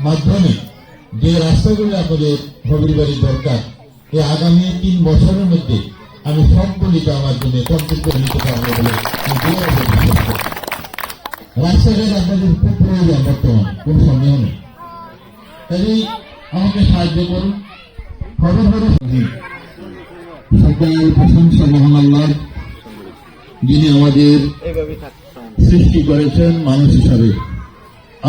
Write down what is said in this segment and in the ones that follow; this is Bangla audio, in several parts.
মাধ্যমে যে রাস্তাগুলি আমাদের হবির বাড়ির দরকার, এই আগামী 3 বছরের মধ্যে আমি সবগুলিকে আমার জন্য কমপ্লিট করে নিতে পারবো বলে রাস্তাঘাট আপনাদের খুব প্রয়োজন বর্তমানে, কোন সন্দেহ নেই। তাই আমাকে সাহায্য করুন। সকল প্রশংসা মহান আল্লাহ, যিনি আমাদের সৃষ্টি করেছেন মানুষ হিসাবে।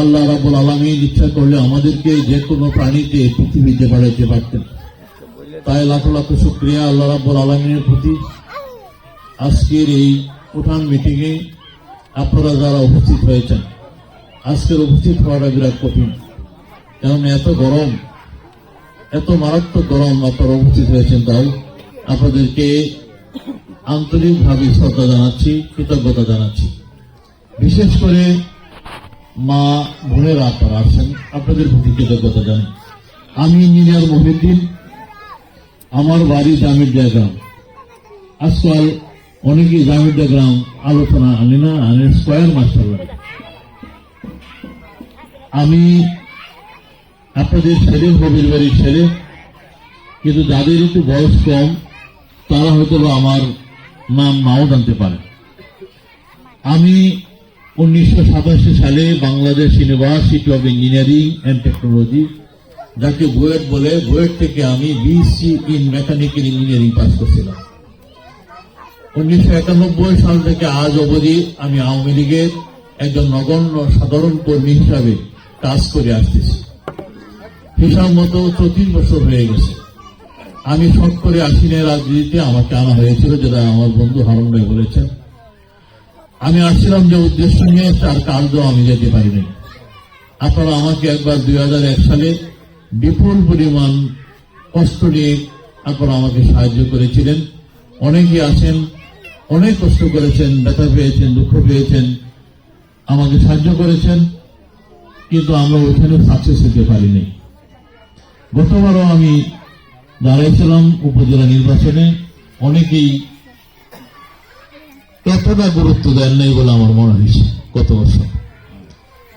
আল্লাহ রাব্বুল আলামিন ইচ্ছা করলে আমাদেরকে যে কোনো প্রাণীতে পৃথিবীতে বাড়াইতে পারতেন। তাই লাখ লাখ শুকরিয়া আল্লাহ রাব্বুল আলামিনের প্রতি। আজকের এই উঠান মিটিংয়ে আপনারা যারা উপস্থিত হয়েছেন, আজকের উপস্থিত হওয়াটা বিরাট কঠিন, কারণ এত গরম, এত মারাত্মক গরম আপনারা উপস্থিত হয়েছেন। তাই আপনাদেরকে আন্তরিকভাবে শ্রদ্ধা জানাচ্ছি, কৃতজ্ঞতা জানাচ্ছি। বিশেষ করে মা বোনেরা আপনারা আসছেন, আপনাদের প্রতি কৃতজ্ঞতা জানাই। আমি ইঞ্জিনিয়ার মহিউদ্দিন, আমার বাড়ি জামিরদিয়া গ্রাম। আজকাল অনেকেই জামিরদিয়া গ্রাম আলোচনা আনি না, আনে স্কয়ার মাস্টার বাড়ি। আমি আপনাদের ছেলে, হবির বাড়ির ছেলে, কিন্তু যাদের একটু বয়স কম তারা হয়তো আমার নাম নাও জানতে পারে। আমি 1987 সালে Bangladesh university of engineering and technology, যাকে বুয়েট বলে, বুয়েট থেকে আমি BSc in mechanical engineering pass করছিলাম। 1991 সাল থেকে আজ অবধি আমি আওয়ামী লীগের একজন নগণ্য সাধারণ কর্মী হিসাবে কাজ করে আসতেছি। হিসাব মতো 34 বছর হয়ে গেছে। আমি শখ করে আসিনের রাজনীতিতে আমাকে আনা হয়েছিল, যেটা আমার বন্ধু হারুন ভাই বলেছেন। আমি আসছিলাম যে উদ্দেশ্য নিয়ে, তার কার্য আমি যেতে পারিনি। আপনারা আমাকে একবার 2001 সালে বিপুল পরিমাণ কষ্ট নিয়ে আপনারা আমাকে সাহায্য করেছিলেন। অনেকেই আছেন, অনেক কষ্ট করেছেন, ব্যথা পেয়েছেন, দুঃখ পেয়েছেন, আমাকে সাহায্য করেছেন, কিন্তু আমরা ওইখানে সাকসেস হতে পারিনি। গতবারও আমি দাঁড়াইছিলাম উপজেলা নির্বাচনে, অনেকেই এতটা গুরুত্ব দেন নাই বলে আমার মনে হয়েছে। গত বছর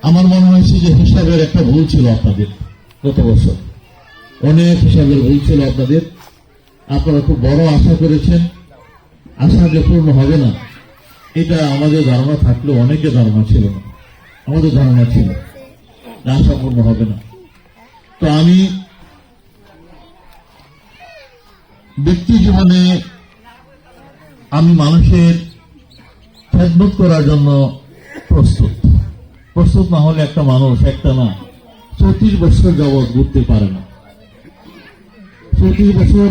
আমার মনে হয়েছে যে হিসাবের একটা ভুল ছিল আপনাদের। গত বছর অনেক হিসাবের ভুল ছিল আপনাদের। আপনারা খুব বড় আশা করেছেন, আশা যে পূর্ণ হবে না এটা আমাদের ধারণা থাকলেও অনেকের ধারণা ছিল না। আমাদের ধারণা ছিল আশা পূর্ণ হবে না। তো আমি ব্যক্তি জীবনে আমি মানুষের খেদমত করার জন্য প্রস্তুত না হলে একটা মানুষ একটা না 34 বছর যাবৎ ঘুরতে পারে না। 34 বছর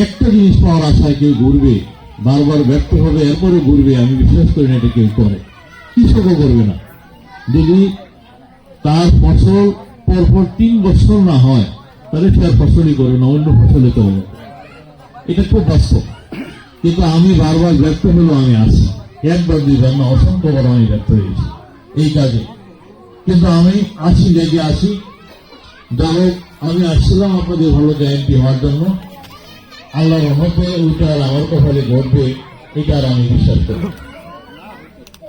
একটা জিনিস পাওয়ার আশায় কেউ ঘুরবে, বারবার ব্যর্থ হবে, এরপরে ঘুরবে, আমি বিশ্বাস করি না এটা কেউ করে। কৃষকও করবে না। যদি তার ফসল পরপর 3 বছর না হয় তাহলে সে আর ফসলই করবে না, অন্য ফসলে চলবে। এটা খুব বাস্তব। কিন্তু আমি বারবার ব্যর্থ হলেও আমি আসি, একবার দুইবার না, অসংখ্যবার আমি ব্যর্থ হয়েছি এই কাজে। কিন্তু আমি আসি, লেগে আসি। যাই হোক, আমি আসছিলাম আপনাদের ভালো এমপি হওয়ার জন্য। আল্লাহর রহমতে ওইটা আমার কপালে ঘটবে এটা আর আমি বিশ্বাস করি।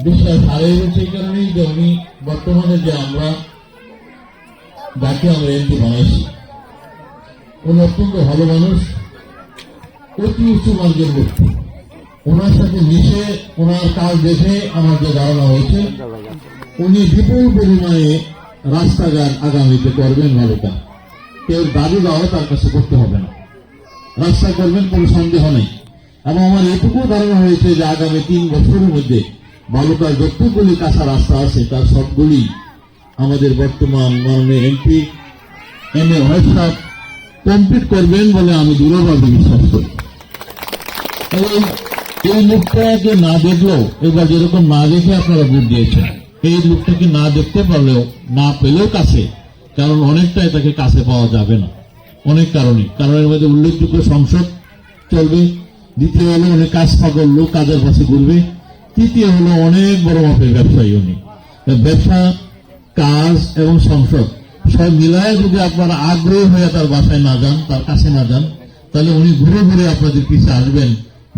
বিশ্বাস হারিয়ে গেছে এই কারণেই যে উনি বর্তমানে যে আমরা যাকে আমরা এমপি বানাইছি, উনি অত্যন্ত ভালো মানুষ, অতি উচ্চ মার্গের ব্যক্তি। ওনার সাথে মিশে, ওনার কাজ দেখে আমার যে ধারণা হয়েছে, উনি বিপুল পরিমাণে রাস্তাঘাট আগামীতে করবেন ভালো কাজ। কেউ দাবি দেওয়া তার কাছে করতে হবে না, রাস্তা করবেন, কোনো সন্দেহ নেই। এবং আমার এটুকু ধারণা হয়েছে যে আগামী 3 বছরের মধ্যে বালুকার যতগুলি কাঁচা রাস্তা আছে তার সবগুলি আমাদের বর্তমান মাননীয় এমপি এম.এ. ওয়াহিদ সাহেব কমপ্লিট করবেন বলে আমি দৃঢ়ভাবে বিশ্বাস করি। এবং এই লোকটাকে না দেখলেও, এবার যেরকম না দেখে আপনারা ভোট দিয়েছেন, এই লোকটাকে না দেখতে পারলেও, না পেলেও কাছে, কারণ অনেকটাই তাকে কাছে পাওয়া যাবে না অনেক কারণে। কারণের মধ্যে উল্লেখযোগ্য সংসদ চলবে, দ্বিতীয় হলো অনেক কাজ পাগল লোক কাজের পাশে ঘুরবে, তৃতীয় হলো অনেক বড় মাপের ব্যবসায়ী উনি। ব্যবসা, কাজ এবং সংসদ সব মিলায় যদি আপনারা আগ্রহী হয়ে তার বাসায় না যান, তার কাছে না যান, তাহলে উনি ঘুরে ঘুরে আপনাদের পিছিয়ে আসবেন,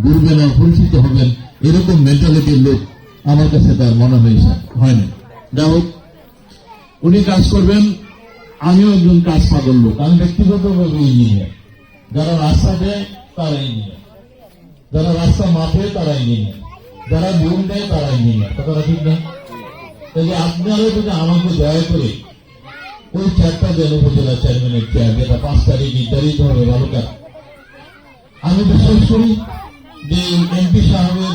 ঘুরবেন আর পরিচিত হবেন। এরকম মেন্টালিটির লোক আমার কাছে তার মনে হয় না। যাই হোক, উনি কাজ করবেন, আমিও একজন কাজ পাগল লোক, আমি ব্যক্তিগতভাবে ইঞ্জিনিয়ার। যারা রাস্তা দেয় তারা ইঞ্জিনিয়ার, যারা রাস্তা মাপে তারা ইঞ্জিনিয়ার, যারা লোন দেয় তারা ইঞ্জিনিয়ার। কথাটা ঠিক না? তাই আপনারাও যদি আমাকে দয়া করে ওই চেয়ারটা দেন, উপজেলা চেয়ারম্যানের চেয়ার, যেটা 5 তারিখ নির্ধারিত হবে বালুকার। আমি বিশ্বাস করি যে এমপি সাহেবের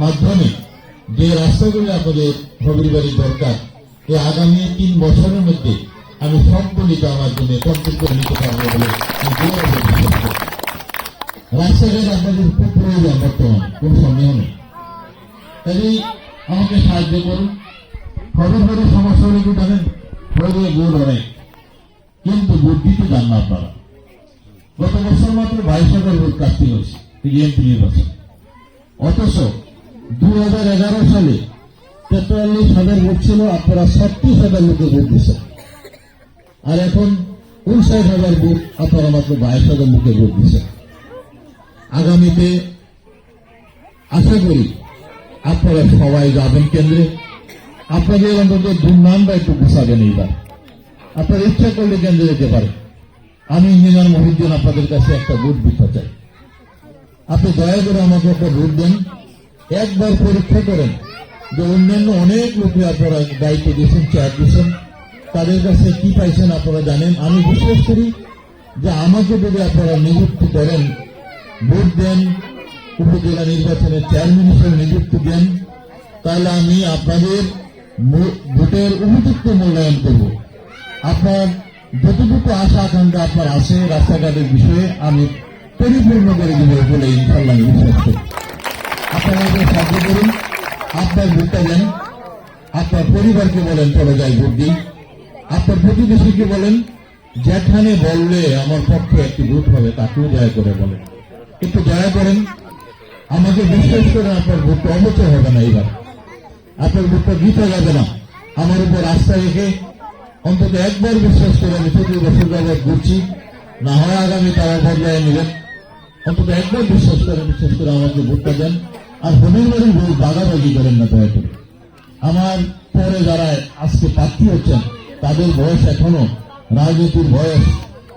মাধ্যমে যে রাস্তাগুলি আপনাদের হবির বাড়ি দরকার, এই আগামী 3 বছরের মধ্যে আমি সবগুলিকে আমার জন্য কমপ্লিট করে নিতে পারবো বলে আমি দৃঢ়ভাবে বিশ্বাস করি। রাস্তাঘাট আপনাদের খুব প্রয়োজন বর্তমানে, কোন সন্দেহ নেই। তাই আমাকে সাহায্য করুন। হবির বাড়ির সমস্যাগুলি কি জানেন? হয়ে ভোট অনেক, কিন্তু ভোট দিতে যান না আপনারা। গত বছর মাত্র 22,000 ভোট কাটতে হয়েছে এমপি নির্বাচন, অথচ 2011 সালে 43,000 ভোট ছিল, আপনারা 36,000 লোকে ভোট দিচ্ছেন। আর এখন 59,000 ভোট, আপনারা মাত্র 22,000 লোকে ভোট দিচ্ছেন। আগামীতে আশা করি আপনারা সবাই যাবেন কেন্দ্রে। আপনাদের অন্তত দুর্নামটা একটু গুছাবেন। এইবার আপনার ইচ্ছা করলে কেন্দ্রে যেতে পারেন। আমি ইঞ্জিনিয়ার মহিউদ্দিন আপনাদের কাছে একটা ভোট দিতে চাই। আপনি দয়া করে আমাকে একটা ভোট দেন। একবার পরীক্ষা করেন যে অন্যান্য অনেক লোকে আপনারা দায়িত্ব দিয়েছেন, চেয়ার দিয়েছেন, তাদের কাছে কি পাইছেন আপনারা জানেন। আমি বিশ্বাস করি যে আমাকে যদি আপনারা নিযুক্তি করেন, ভোট দেন, উপজেলা নির্বাচনের চেয়ারম্যান হিসেবে নিযুক্তি দেন, তাহলে আমি আপনাদের ভোটের উপযুক্ত মূল্যায়ন করব। আপনার যতটুকু আশা আকাঙ্ক্ষা আপনার আছে রাস্তাঘাটের বিষয়ে আমি পরিপূর্ণ করে দেব বলে ইনশাল্লাহ বিশ্বাস করি। আপনারা সাহায্য করুন, আপনার ভোটটা দেন। আপনার পরিবারকে বলেন চলে যাই ভোট দিন। আপনার প্রতিবেশীকে বলেন যেখানে বললে আমার পক্ষে একটি ভোট হবে তাকেও দয়া করে বলেন। একটু দয়া করেন, আমাকে বিশ্বাস করেন, আপনার ভোটটা অবচয় হবে না। এইবার আপনার ভোটটা দিতে যাবে না। আমার উপর আস্থা রেখে অন্তত একবার বিশ্বাস করে আমি 40 বছর যাবৎ ঘুরছি, না হয় আগামী তারা পর্যায়ে নেবেন। অন্তত একবার বিশ্বাস করে আমাকে ভোটটা দেন। আর হবির বাড়ির ভোট ভাগাভাগি করেন না দয়া করে। আমার পরে যারা আজকে প্রার্থী হচ্ছেন তাদের বয়স এখনো, রাজনীতির বয়স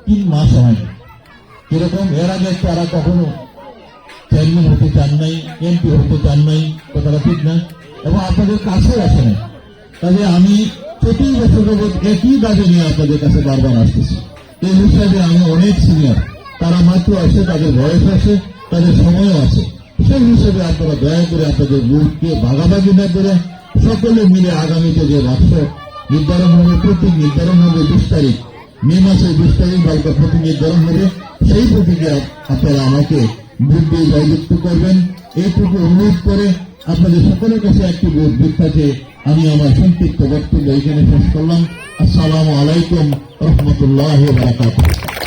3 মাস হয়নি। কিরকম এর আগে তারা কখনো চেয়ারম্যান হতে চান নাই, এমপি হতে চান নাই। কথাটা ঠিক না? এবং আপনাদের কাছেও আসে না। তবে আমি 40 বছর যাবৎ একই দাবি নিয়ে আপনাদের কাছে বারবার আসতেছি। এই হিসাবে আমি অনেক সিনিয়র, তারা মাত্র আসে, তাদের বয়স আছে, তাদের সময়ও আছে। সেই হিসেবে আপনারা দয়া করে আপনাদের ভোটকে ভাগাভাগি না করে সকলে মিলে আগামীতে যে বাক্স নির্ধারণ হবে, প্রতীক নির্ধারণ হবে 20 তারিখ, মে মাসের 20 তারিখ বালকা প্রতীক নির্ধারণ হবে। সেই প্রতীকে আপনারা আমাকে ভোট দিয়ে জয়যুক্ত করবেন, এইটুকু অনুরোধ করে আপনাদের সকলের কাছে একটি ভোট ভিক্ষাকে আমি আমার সংক্ষিপ্ত বক্তব্য এখানে শেষ করলাম। আসসালামু আলাইকুম রহমতুল্লাহ ওয়া বারাকাতুহু।